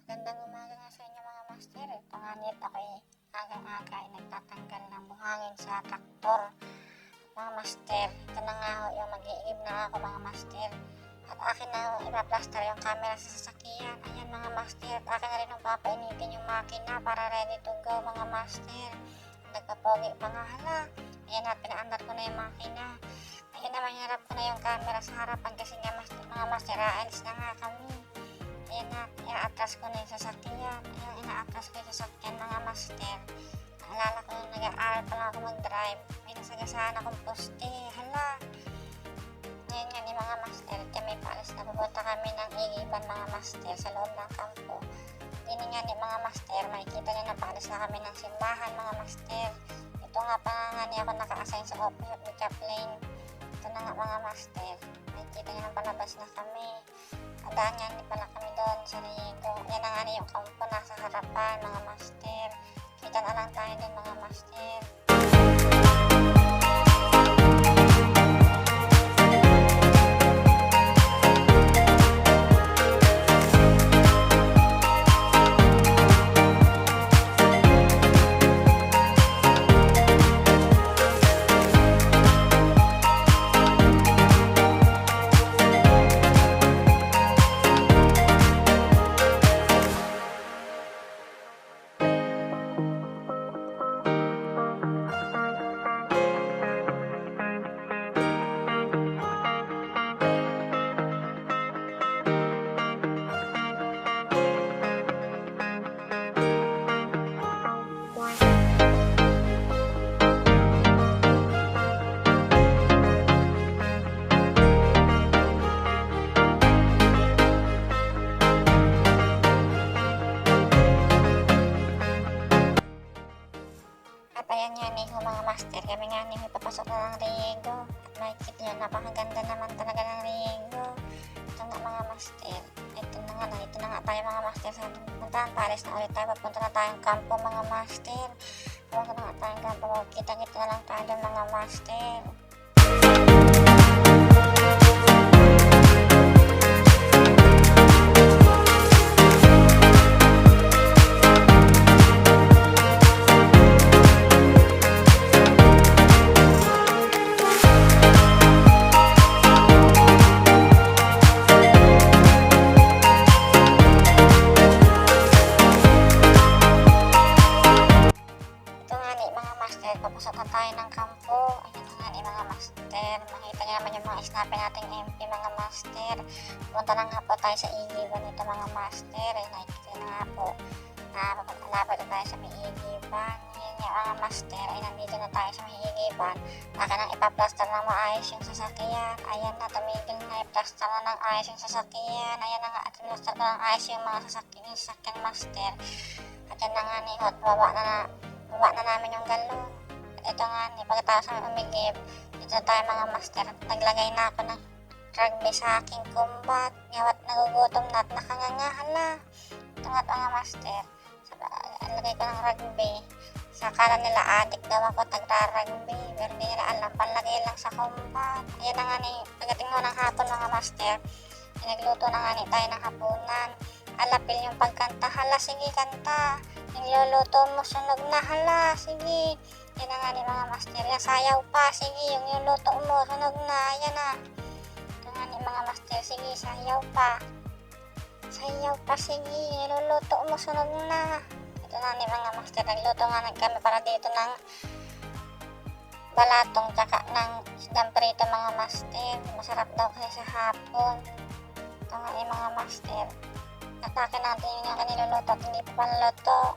Magandang umaga nga sa inyo mga master. Ito nga nit ako'y agang-aga ay nagtatanggal ng buhangin sa traktor. Mga master, ito na nga ho yung mag-iigib na ako mga master. At akin na ho ipaplaster yung camera sa sasakyan. Ayan mga master, at akin na rin yung papainitin yung makina para ready to go mga master. Nagpapogi pa nga hala. Ayan at pinaandar ko na yung makina. Ayun naman harap ko na yung camera sa harapan kasi nga master, mga master, aalis na nga kami. Ayan na, ina-atras ko na yung sasakyan. Ayan, ina-atras ko yung sasakyan mga master. Naalala ko yung nag-aaral pa lang ako mag-drive. May nasagasaan akong poste. Hala. Ngayon nga ni mga master, kami paalis na pupunta kami ng igiban mga master sa loob ng kampo. Ganyan nga ni mga master, makikita niyo na paalis na kami ng simbahan mga master. Ito nga pa nga ni ako naka-assign sa office of the chaplain. Ito na nga mga master, makikita niyo na palabas na kami. Adaan nga ni pala kami doon sa Riego. Yan na nga ni yung kampo nasa harapan mga master. Kita na lang tayo doon mga master. At ayan nga ni mga master, kami nga ni may papasok na ng Riego. At makikita nyo, napakaganda naman talaga ng Riego. Ito nga mga master, ito na nga tayo mga master sa puntahan. Paris na ulit tayo, papunta na tayong kampo mga master. Papunta na nga tayong kampo, kita-kita na lang tayo doon mga master. Papasok na tayo ng kampo. Ayan nga ni mga master. Makita niyo naman yung mga snapin nating MP mga master. Punta na nga po tayo sa igiban nito mga master. Ay nakikita na nga po. Lapit na tayo sa may igiban. Ayan nga mga master. Ay nandito na tayo sa may igiban. Akin ang ipaplaster na maayos yung sasakyan. Ayan na, tumigil na iplaster na ng ayos yung sasakyan. Ayan na nga, at iplaster na ng ayos yung mga sasakyan master. At yan na nga ni Hot, baba na namin yung galon. Ito nga ni pagkatapos ng umigib, dito tayo mga master, naglagay na ako ng rugby sa aking combat. Ngawat nagugutom na at nakangangahan na. Ito nga mga master, lagay ko ng rugby. Sa kala nila adik daw ako tagra-rugby, pero hindi nila alam, palagay lang sa combat. Ayan na nga ni, pagdating mo ng hapon mga master, nagluto na nga ni tayo ng hapunan. Alapil yung pagkanta, hala sige kanta. Yung luluto mo sunog na, hala sige. Yan na nga ni mga master, yan sayaw pa, sige yung luluto mo sunog na, yan na. Ito nga ni mga master, sige sayaw pa. Sayaw pa, sige yung luluto mo sunog na. Ito na ni mga master, nagluto nga kami para dito ng balatong tsaka ng isdang prito mga master. Masarap daw kasi sa hapon. Ito nga ni mga master. Atake natin yung kaniluluto at hindi pa panluto.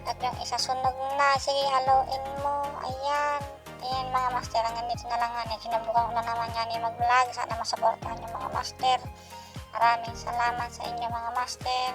At yung isa sunog na, sige haluin mo. Ayan. Ayan mga master, hanggang dito na lang nga. Sinubukan ko na naman yan mag-vlog. Sana masuportahan yung mga master. Maraming salamat sa inyo mga master.